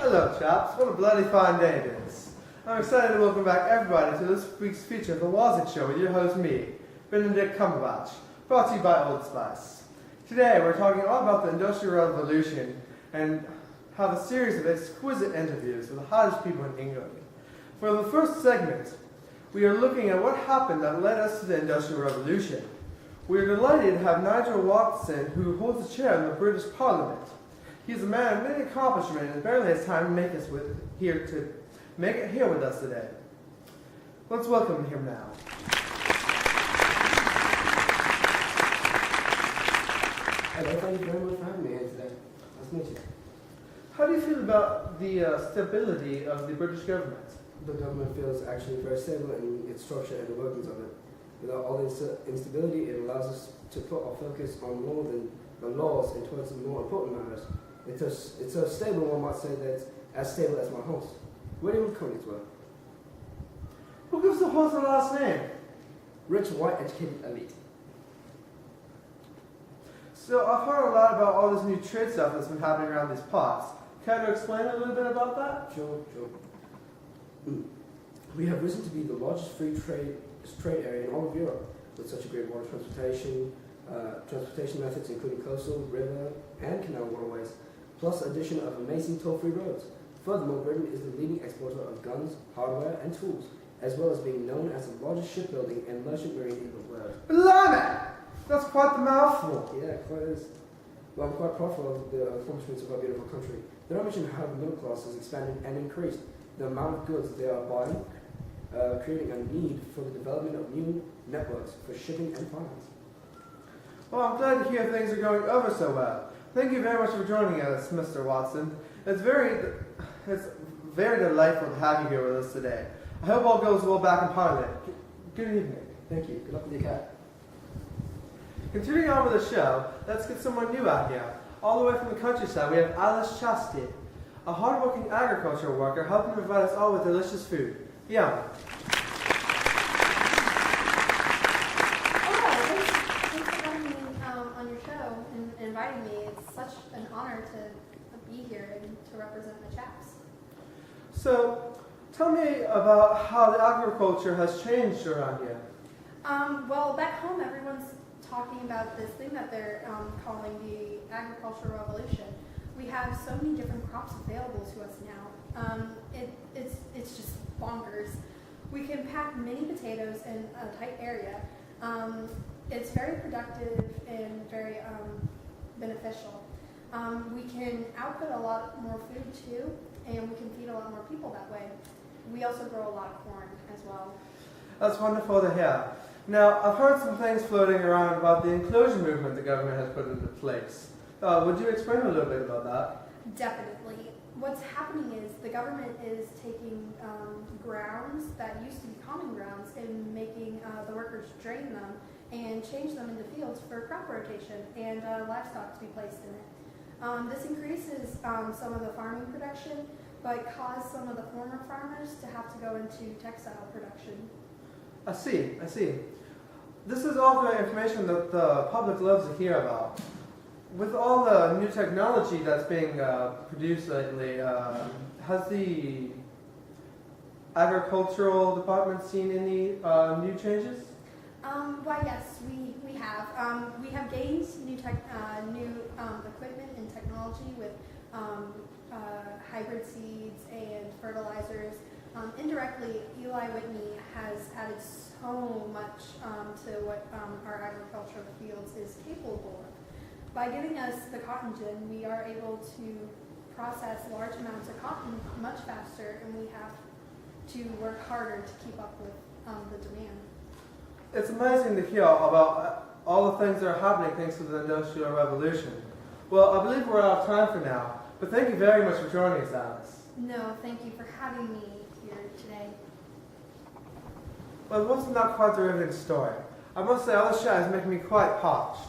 Hello, chaps. What a bloody fine day it is. I'm excited to welcome back everybody to this week's feature of The Wazik Show with your host, me, Benedict Cumberbatch, brought to you by Old Spice. Today, we're talking all about the Industrial Revolution and have a series of exquisite interviews with the hottest people in England. For the first segment, we are looking at what happened that led us to the Industrial Revolution. We are delighted to have Nigel Watson, who holds a chair in the British Parliament. He is a man of many accomplishments and barely has time to make it here with us today. Let's welcome him now. Hello, thank you very much for having me here today. Nice to meet you. How do you feel about the stability of the British government? The government feels actually very stable in its structure and the workings of it. Without all this instability, it allows us to put our focus on more than the laws and towards the more important matters. It's so stable, one might say that it's as stable as my horse. Where do you currently work? Who gives the horse a last name? Rich, white, educated elite. So I've heard a lot about all this new trade stuff that's been happening around these parts. Can you explain a little bit about that? Sure. We have risen to be the largest free trade area in all of Europe, with such a great water transportation methods including coastal, river, and canal waterways, plus addition of amazing toll-free roads. Furthermore, Britain is the leading exporter of guns, hardware, and tools, as well as being known as the largest shipbuilding and merchant marine in the world. Blimey! That's quite the mouthful. Yeah, quite is. Well, I'm quite proud of the accomplishments of our beautiful country. Did I mention how the middle class has expanded and increased the amount of goods they are buying, creating a need for the development of new networks for shipping and finance? Well, I'm glad to hear things are going over so well. Thank you very much for joining us, Mr. Watson. It's very delightful to have you here with us today. I hope all goes well back in Parliament. Good evening. Thank you. Good luck with your cat. Continuing on with the show, let's get someone new out here. All the way from the countryside, we have Alice Chastain, a hard-working agricultural worker helping provide us all with delicious food. Yum. Inviting me. It's such an honor to be here and to represent the chaps. So, tell me about how the agriculture has changed around here. Well, back home, everyone's talking about this thing that they're calling the agricultural revolution. We have so many different crops available to us now. It's just bonkers. We can pack many potatoes in a tight area. It's very productive and very beneficial. We can output a lot more food too, and we can feed a lot more people that way. We also grow a lot of corn as well. That's wonderful to hear. Now, I've heard some things floating around about the inclusion movement the government has put into place. Would you explain a little bit about that? Definitely. What's happening is the government is taking grounds that used to be common grounds and making the workers drain them and change them into fields for crop rotation and livestock to be placed in it. This increases some of the farming production, but caused some of the former farmers to have to go into textile production. I see. This is all the information that the public loves to hear about. With all the new technology that's being produced lately, has the agricultural department seen any new changes? Why, yes, we have. We have gained new equipment and technology with hybrid seeds and fertilizers. Indirectly, Eli Whitney has added so much to what our agricultural fields is capable of. By giving us the cotton gin, we are able to process large amounts of cotton much faster, and we have to work harder to keep up with the demand. It's amazing to hear about all the things that are happening thanks to the Industrial Revolution. Well, I believe we're out of time for now, but thank you very much for joining us, Alice. No, thank you for having me here today. Well, it was not quite the riveting story. I must say, all this chat is making me quite parched.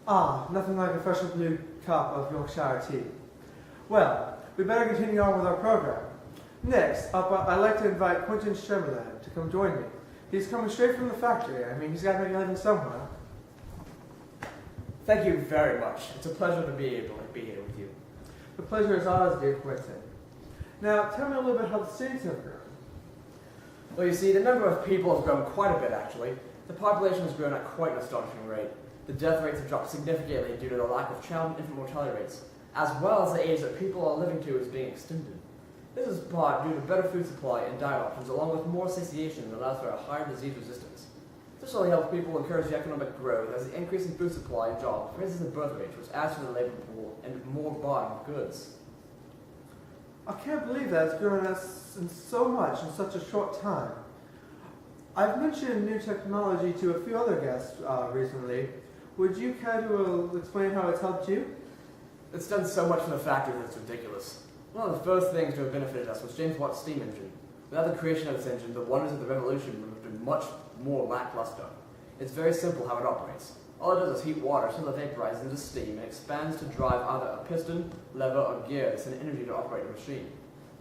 Ah, nothing like a freshly brewed cup of Yorkshire tea. Well, we better continue on with our program. Next up, I'd like to invite Quentin Shermerland to come join me. He's coming straight from the factory. I mean, he's got to make a living somewhere. Thank you very much. It's a pleasure to be able to be here with you. The pleasure is ours, dear Quentin. Now, tell me a little bit how the cities have grown. Well, you see, the number of people has grown quite a bit, actually. The population has grown at quite an astonishing rate. The death rates have dropped significantly due to the lack of child and infant mortality rates, as well as the age that people are living to is being extended. This is part due to better food supply and diet options, along with more satiation that allows for a higher disease resistance. This really helps people encourage the economic growth as the increase in food supply and jobs raises the birth rate, which adds to the labor pool and more buying of goods. I can't believe that it's grown us in so much in such a short time. I've mentioned new technology to a few other guests recently. Would you care to explain how it's helped you? It's done so much for the factory that it's ridiculous. One of the first things to have benefited us was James Watt's steam engine. Without the creation of this engine, the wonders of the revolution would have been much more lackluster. It's very simple how it operates. All it does is heat water until it vaporizes into steam and expands to drive either a piston, lever, or gear to send energy to operate the machine.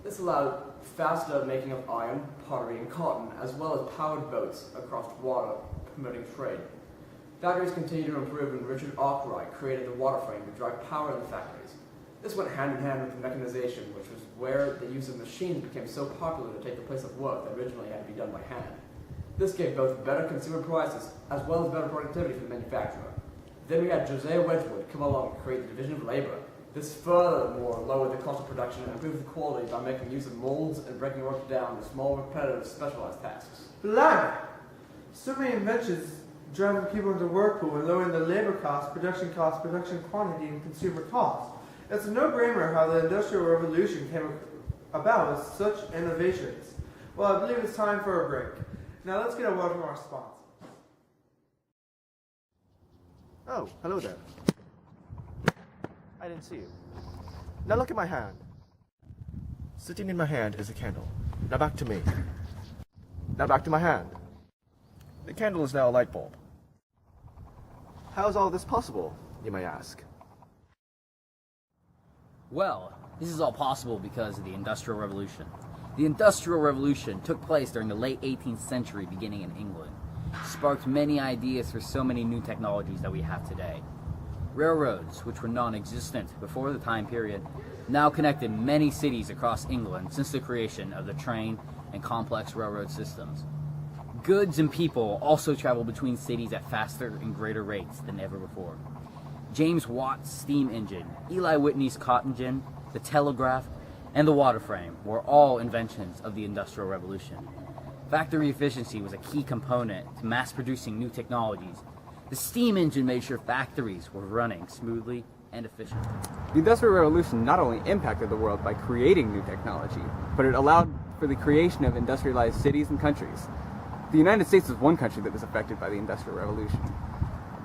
This allowed faster making of iron, pottery, and cotton, as well as powered boats across water, promoting trade. Factories continued to improve, and Richard Arkwright created the water frame to drive power in the factories. This went hand in hand with mechanization, which was where the use of machines became so popular to take the place of work that originally had to be done by hand. This gave both better consumer prices as well as better productivity for the manufacturer. Then we had Josiah Wedgwood come along and create the division of labor. This furthermore lowered the cost of production and improved the quality by making use of molds and breaking work down into small, repetitive, specialized tasks. Blimey! So many inventions driving people into work pool and lowering the labor cost, production quantity, and consumer cost. It's a no-brainer how the Industrial Revolution came about with such innovations. Well, I believe it's time for a break. Now let's get a word from our sponsor. Oh, hello there. I didn't see you. Now look at my hand. Sitting in my hand is a candle. Now back to me. Now back to my hand. The candle is now a light bulb. How is all this possible, you may ask? Well, this is all possible because of the Industrial Revolution. The Industrial Revolution took place during the late 18th century, beginning in England. It sparked many ideas for so many new technologies that we have today. Railroads, which were non-existent before the time period, now connected many cities across England since the creation of the train and complex railroad systems. Goods and people also traveled between cities at faster and greater rates than ever before. James Watt's steam engine, Eli Whitney's cotton gin, the telegraph, and the water frame were all inventions of the Industrial Revolution. Factory efficiency was a key component to mass-producing new technologies. The steam engine made sure factories were running smoothly and efficiently. The Industrial Revolution not only impacted the world by creating new technology, but it allowed for the creation of industrialized cities and countries. The United States was one country that was affected by the Industrial Revolution.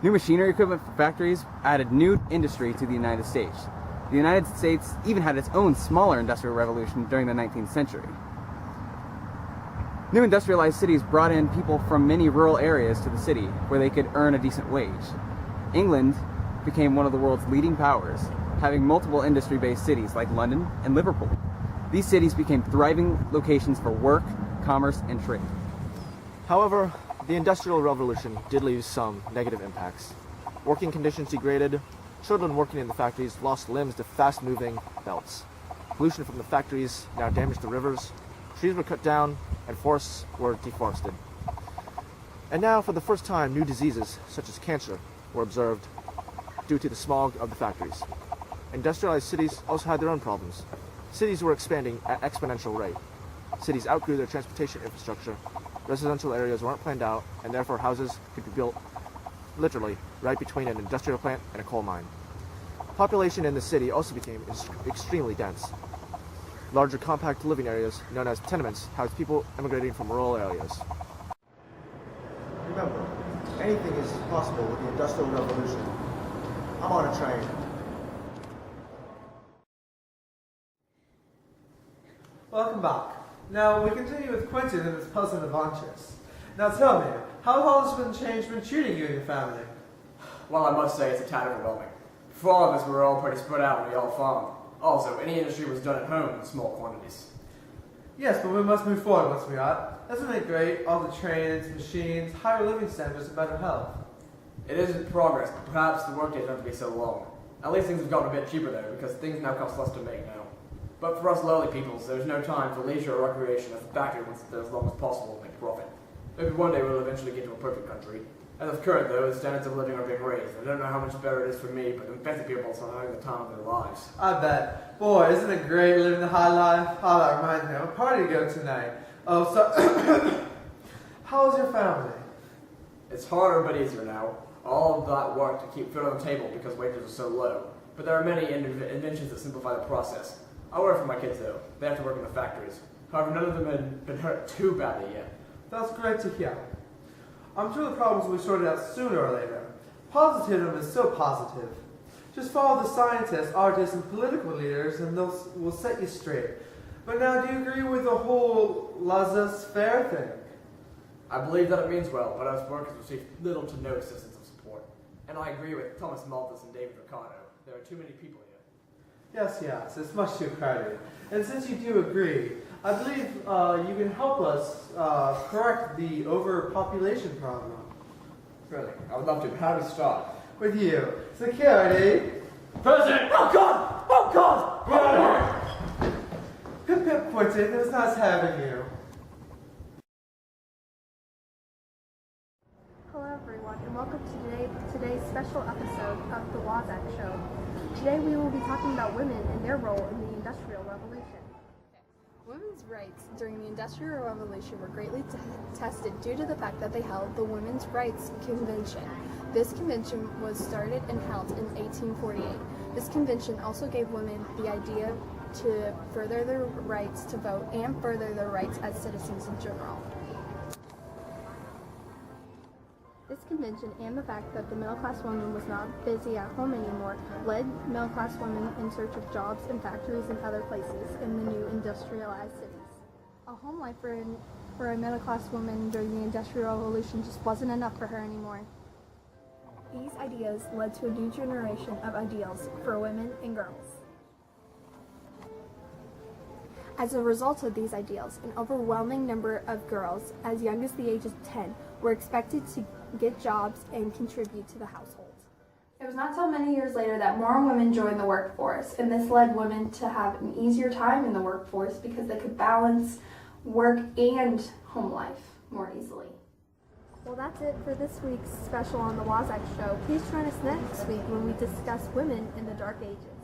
New machinery equipment for factories added new industry to the United States. The United States even had its own smaller industrial revolution during the 19th century. New industrialized cities brought in people from many rural areas to the city where they could earn a decent wage. England became one of the world's leading powers, having multiple industry-based cities like London and Liverpool. These cities became thriving locations for work, commerce, and trade. However, the Industrial Revolution did leave some negative impacts. Working conditions degraded, children working in the factories lost limbs to fast-moving belts. Pollution from the factories now damaged the rivers, trees were cut down, and forests were deforested. And now, for the first time, new diseases, such as cancer, were observed due to the smog of the factories. Industrialized cities also had their own problems. Cities were expanding at exponential rate. Cities outgrew their transportation infrastructure. Residential areas weren't planned out, and therefore houses could be built literally right between an industrial plant and a coal mine. Population in the city also became extremely dense. Larger compact living areas, known as tenements, housed people immigrating from rural areas. Remember, anything is possible with the Industrial Revolution. I'm on a train. Welcome back. Now we continue with Quentin and his puzzling adventures. Now tell me, how has all this been treating you and your family? Well, I must say it's a tad overwhelming. For all of us, we were all pretty spread out and we all farmed. Also, any industry was done at home in small quantities. Yes, but we must move forward once we are. Isn't it great? All the trains, machines, higher living standards, and better health. It is in progress, but perhaps the workdays don't have to be so long. At least things have gotten a bit cheaper though, because things now cost less to make now. But for us lowly peoples, there's no time for leisure or recreation as the factory wants it as long as possible to make profit. Maybe one day we'll eventually get to a perfect country. As of current though, the standards of living are being raised. I don't know how much better it is for me, but the fancy people are having the time of their lives. I bet. Boy, isn't it great living the high life? Oh, that reminds me, I have a party to go tonight. Oh, so... How's your family? It's harder but easier now. All of that work to keep food on the table because wages are so low. But there are many inventions that simplify the process. I worry for my kids though. They have to work in the factories. However, none of them have been hurt too badly yet. That's great to hear. I'm sure the problems will be sorted out sooner or later. Positivism is so positive. Just follow the scientists, artists, and political leaders and those will set you straight. But now, do you agree with the whole laissez-faire thing? I believe that it means well, but us workers receive little to no assistance of support. And I agree with Thomas Malthus and David Ricardo. There are too many people here. Yes, it's much too crowded. And since you do agree, I believe you can help us correct the overpopulation problem. Really? I would love to, but how do we start? With you. Security. President! Oh God! Oh God! Pip Pip Quentin, it was nice having you. Hello everyone, and welcome to today's special episode of the Wasatch Show. Today we will be talking about women and their role in the Industrial Revolution. Women's rights during the Industrial Revolution were greatly tested due to the fact that they held the Women's Rights Convention. This convention was started and held in 1848. This convention also gave women the idea to further their rights to vote and further their rights as citizens in general. This convention and the fact that the middle-class woman was not busy at home anymore led middle-class women in search of jobs in factories and other places in the new industrialized cities. A home life for a middle-class woman during the Industrial Revolution just wasn't enough for her anymore. These ideas led to a new generation of ideals for women and girls. As a result of these ideals, an overwhelming number of girls, as young as the age of 10, were expected to get jobs and contribute to the household. It was not till many years later that more women joined the workforce, and this led women to have an easier time in the workforce because they could balance work and home life more easily. Well, that's it for this week's special on the Wasatch Show. Please join us next week when we discuss women in the Dark Ages.